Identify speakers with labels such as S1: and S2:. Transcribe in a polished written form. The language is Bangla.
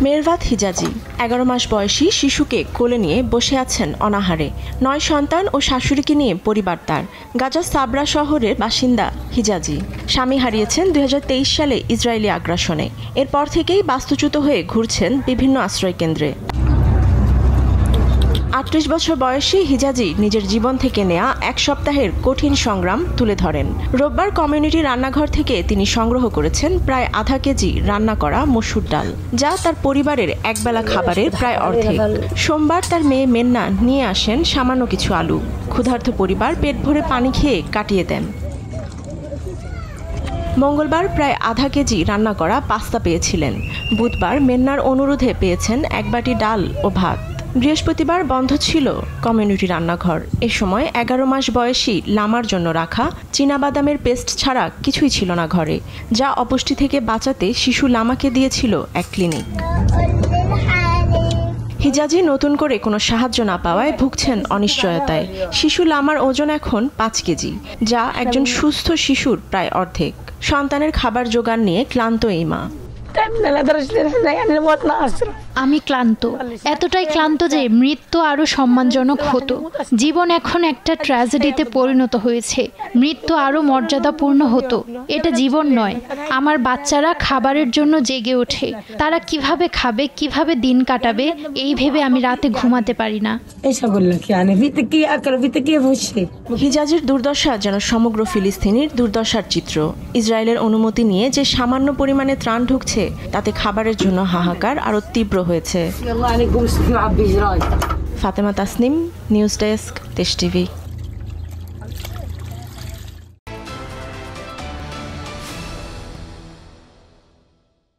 S1: মেরভাত হিজাজি 11 মাস বয়সী শিশুকে কোলে নিয়ে বসে আছেন অনাহারে। 9 সন্তান ও শাশুড়িকে নিয়ে পরিবার তার। গাজা সাবরা শহরের বাসিন্দা হিজাজি স্বামী হারিয়েছেন 2023 সালে ইসরায়েলি আগ্রাসনে। এরপর থেকেই বাস্তুচ্যুত হয়ে ঘুরছেন বিভিন্ন আশ্রয়কেন্দ্রে। 38 বছর বয়সী হিজাজি নিজের জীবন থেকে নেয়া এক সপ্তাহের কঠিন সংগ্রাম তুলে ধরেন। রোববার কমিউনিটি রান্নাঘর থেকে তিনি সংগ্রহ করেছেন প্রায় আধা কেজি রান্না করা মসুর ডাল, যা তার পরিবারের একবেলা খাবারের প্রায় অর্ধেক। সোমবার তার মেয়ে মেন্না নিয়ে আসেন সামান্য কিছু আলু। ক্ষুধার্ত পরিবার পেট ভরে পানি খেয়ে কাটিয়ে দেন। মঙ্গলবার প্রায় আধা কেজি রান্না করা পাস্তা পেয়েছিলেন। বুধবার মেন্নার অনুরোধে পেয়েছেন এক বাটি ডাল ও ভাত। বৃহস্পতিবার বন্ধ ছিল কমিউনিটি রান্নাঘর। এ সময় 11 মাস বয়সী লামার জন্য রাখা চীনাবাদামের পেস্ট ছাড়া কিছুই ছিল না ঘরে, যা অপুষ্টি থেকে বাঁচাতে শিশু লামাকে দিয়েছিল এক ক্লিনিক। হিজাজি নতুন করে কোনো সাহায্য না পাওয়ায় ভুগছেন অনিশ্চয়তায়। শিশু লামার ওজন এখন 5 কেজি, যা একজন সুস্থ শিশুর প্রায় অর্ধেক। সন্তানের খাবার জোগান নিয়ে ক্লান্ত এই মা।
S2: আমি ক্লান্ত, এতটাই ক্লান্ত যে মৃত্যু আরো সম্মানজনক হতো। জীবন এখন একটা ট্র্যাজেডিতে পরিণত হয়েছে। মৃত্যু আরো মর্যাদাপূর্ণ হতো। এটা জীবন নয়। আমার বাচ্চারা খাবারের জন্য জেগে ওঠে। তারা কিভাবে খাবে, কিভাবে দিন কাটাবে, এই ভেবে আমি রাতে ঘুমাতে পারি না।
S1: হিজাজির দুর্দশা যেন সমগ্র ফিলিস্তিনির দুর্দশার চিত্র। ইসরায়েলের অনুমতি নিয়ে যে সামান্য পরিমাণে ত্রাণ ঢুকছে, তাতে খাবারের জন্য হাহাকার আরো তীব্র হয়েছে। ফাতেমা তাসনিম, নিউজ ডেস্ক, দেশ টিভি।